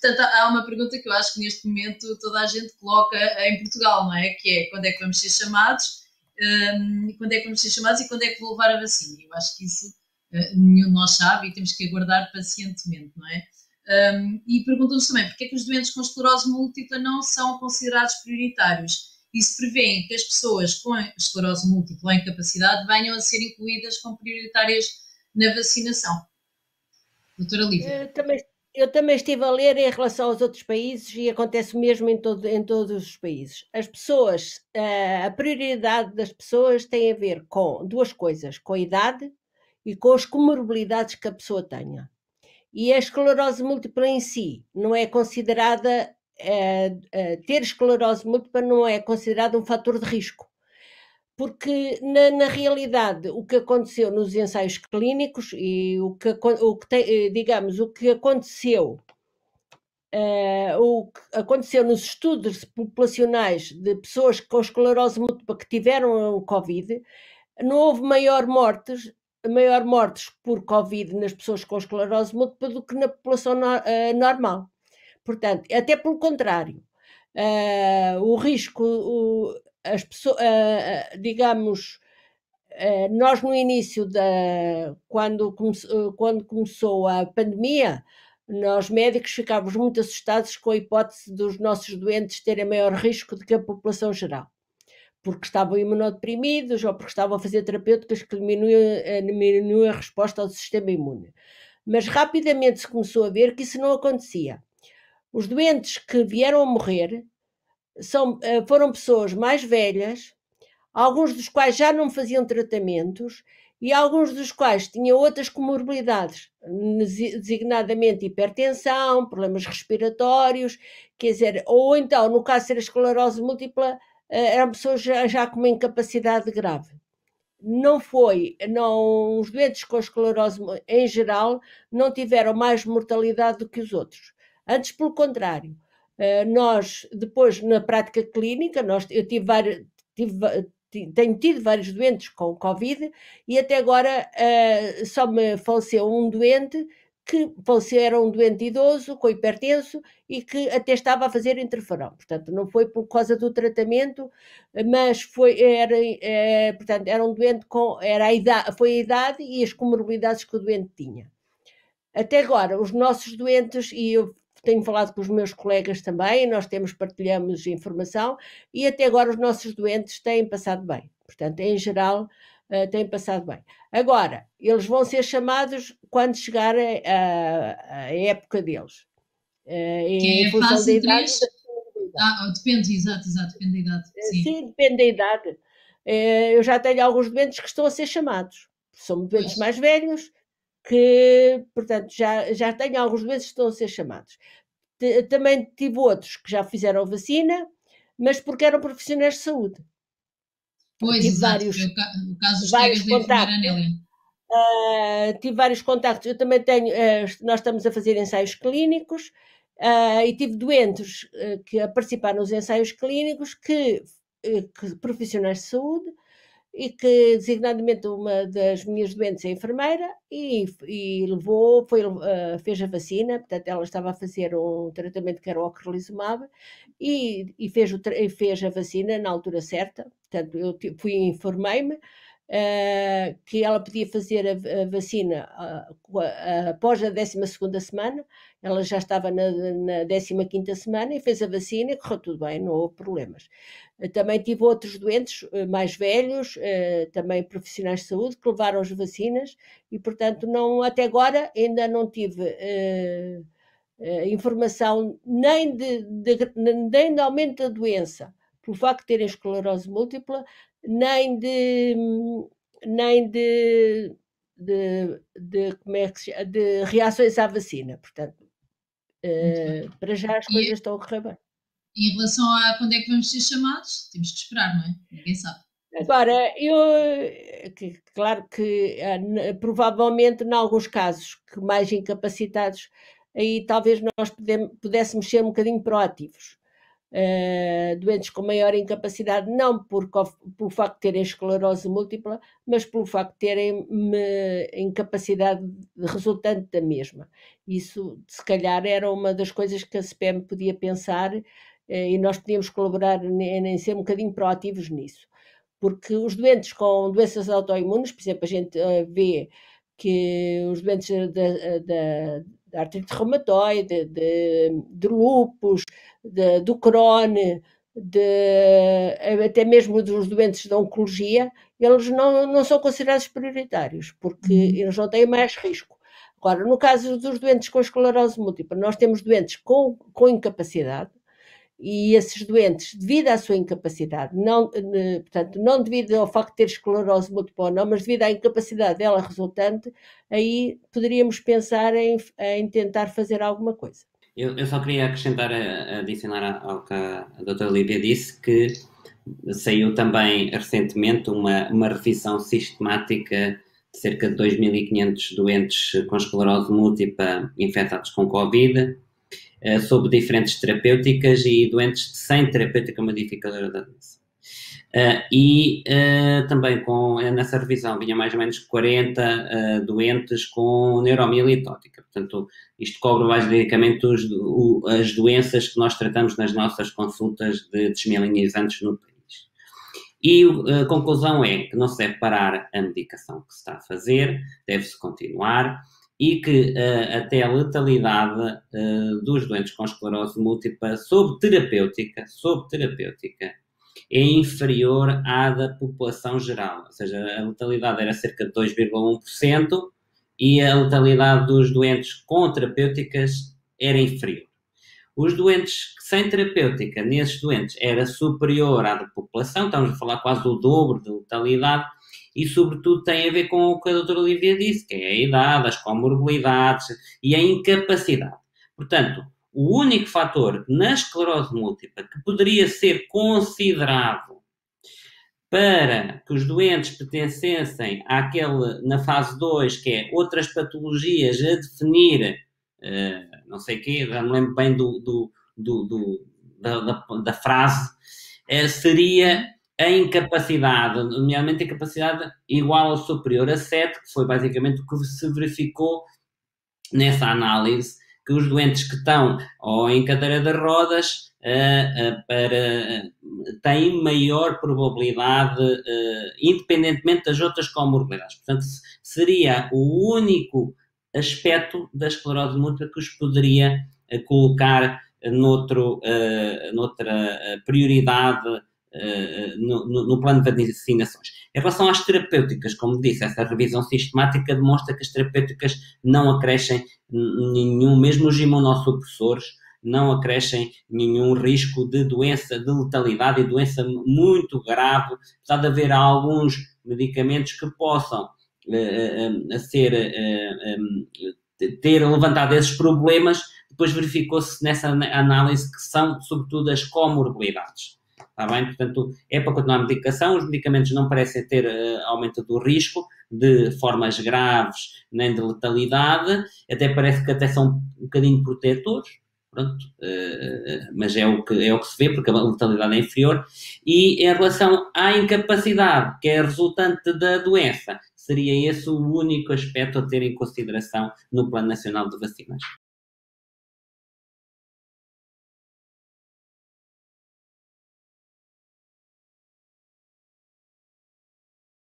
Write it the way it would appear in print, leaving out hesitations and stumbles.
Portanto, há uma pergunta que eu acho que neste momento toda a gente coloca em Portugal, não é? Que é quando é que vamos ser chamados, quando é que vamos ser chamados e quando é que vou levar a vacina. Eu acho que isso nenhum de nós sabe e temos que aguardar pacientemente, não é? E perguntam-nos também porque é que os doentes com esclerose múltipla não são considerados prioritários e se prevêem que as pessoas com esclerose múltipla ou incapacidade venham a ser incluídas como prioritárias na vacinação. Doutora Lívia. Eu também estive a ler em relação aos outros países e acontece o mesmo em todos os países. As pessoas, a prioridade das pessoas tem a ver com duas coisas, com a idade e com as comorbilidades que a pessoa tenha. E a esclerose múltipla em si não é considerada, ter esclerose múltipla não é considerado um fator de risco. Porque na realidade o que aconteceu nos ensaios clínicos e o que aconteceu nos estudos populacionais de pessoas com esclerose múltipla que tiveram o Covid, não houve maior mortes por Covid nas pessoas com esclerose múltipla do que na população normal. Portanto, até pelo contrário, o risco, as pessoas, digamos, nós no início quando começou a pandemia, nós médicos ficávamos muito assustados com a hipótese dos nossos doentes terem maior risco do que a população geral, porque estavam imunodeprimidos ou porque estavam a fazer terapêuticas que diminuem a resposta ao sistema imune. Mas rapidamente se começou a ver que isso não acontecia. Os doentes que vieram a morrer foram pessoas mais velhas, alguns dos quais já não faziam tratamentos e alguns dos quais tinham outras comorbilidades, designadamente hipertensão, problemas respiratórios, quer dizer, ou então, no caso de ser a esclerose múltipla, eram pessoas já com uma incapacidade grave. Os doentes com esclerose em geral não tiveram mais mortalidade do que os outros. Antes, pelo contrário, nós depois na prática clínica, eu tenho tido vários doentes com Covid e até agora só me faleceu um doente que faleceu, era um doente idoso, com hipertenso e que até estava a fazer interferão. Portanto, não foi por causa do tratamento, mas portanto, era um doente foi a idade e as comorbilidades que o doente tinha. Até agora, os nossos doentes, e eu tenho falado com os meus colegas também, nós partilhamos informação, e até agora os nossos doentes têm passado bem. Portanto, em geral, têm passado bem. Agora, eles vão ser chamados quando chegar a época deles. Que é a fase 3? Depende, exato, depende da idade. Sim, depende da idade. Eu já tenho alguns doentes que estão a ser chamados. São doentes mais velhos, que, portanto, já tenho alguns doentes que estão a ser chamados. Também tive outros que já fizeram vacina, mas porque eram profissionais de saúde. Pois, tive exato, vários, o caso dos colegas da enfermeira Anélia. Tive vários contactos, eu também tenho, nós estamos a fazer ensaios clínicos, e tive doentes que a participar nos ensaios clínicos que profissionais de saúde, e que designadamente uma das minhas doentes é enfermeira e fez a vacina, portanto ela estava a fazer um tratamento que era o ocrelizumab e fez a vacina na altura certa, portanto eu informei-me que ela podia fazer a vacina após a 12ª semana, ela já estava na 15ª semana e fez a vacina e correu tudo bem, não houve problemas. Também tive outros doentes mais velhos, também profissionais de saúde, que levaram as vacinas e, portanto, até agora ainda não tive informação nem de aumento da doença, pelo facto de terem esclerose múltipla, nem de reações à vacina. Portanto, para já as coisas estão a correr bem. E em relação a quando é que vamos ser chamados, temos que esperar, não é? Ninguém sabe. Agora, claro que provavelmente, em alguns casos que mais incapacitados, aí talvez nós pudéssemos ser um bocadinho proativos. doentes com maior incapacidade, não pelo facto de terem esclerose múltipla, mas pelo facto de terem incapacidade resultante da mesma. Isso, se calhar, era uma das coisas que a CPM podia pensar, e nós podíamos colaborar em ser um bocadinho proativos nisso. Porque os doentes com doenças autoimunes, por exemplo, a gente vê que os doentes da artrite reumatoide, de lúpus, do Crohn, até mesmo dos doentes da oncologia, eles não são considerados prioritários, porque eles não têm mais risco. Agora, no caso dos doentes com esclerose múltipla, nós temos doentes com incapacidade, e esses doentes, devido à sua incapacidade, portanto, não devido ao facto de ter esclerose múltipla ou não, mas devido à incapacidade dela resultante, aí poderíamos pensar em tentar fazer alguma coisa. Eu só queria acrescentar, adicionar ao que a doutora Lívia disse, que saiu também recentemente uma revisão sistemática de cerca de 2.500 doentes com esclerose múltipla infectados com Covid, sobre diferentes terapêuticas e doentes sem terapêutica modificadora da doença. Também nessa revisão vinha mais ou menos 40 doentes com neuromielitótica. Portanto, isto cobre basicamente as doenças que nós tratamos nas nossas consultas de desmielinizantes no país. E a conclusão é que não se deve parar a medicação que se está a fazer, deve-se continuar, e que até a letalidade dos doentes com esclerose múltipla sob terapêutica é inferior à da população geral. Ou seja, a letalidade era cerca de 2,1% e a letalidade dos doentes com terapêuticas era inferior. Os doentes sem terapêutica, nesses doentes, era superior à da população, estamos a falar quase do dobro de letalidade, e sobretudo tem a ver com o que a doutora Lívia disse, que é a idade, as comorbilidades e a incapacidade. Portanto, o único fator na esclerose múltipla que poderia ser considerado para que os doentes pertencessem àquele, na fase 2, que é outras patologias a definir, não sei o quê, já me lembro bem da frase, seria a incapacidade, nomeadamente a incapacidade igual ou superior a 7, que foi basicamente o que se verificou nessa análise, que os doentes que estão ou em cadeira de rodas têm maior probabilidade, independentemente das outras comorbilidades. Portanto, seria o único aspecto da esclerose múltipla que os poderia colocar noutra prioridade no plano de vacinações. Em relação às terapêuticas, como disse, essa revisão sistemática demonstra que as terapêuticas não acrescem nenhum, mesmo os imunossupressores, não acrescem nenhum risco de doença, de letalidade e doença muito grave, apesar de haver alguns medicamentos que possam ter levantado esses problemas. Depois verificou-se nessa análise que são, sobretudo, as comorbilidades. Está bem? Portanto, é para continuar a medicação. Os medicamentos não parecem ter aumento do risco de formas graves nem de letalidade. Até parece que até são um bocadinho protetores. Pronto, mas é o que se vê, porque a letalidade é inferior. E em relação à incapacidade, que é resultante da doença, seria esse o único aspecto a ter em consideração no Plano Nacional de Vacinas.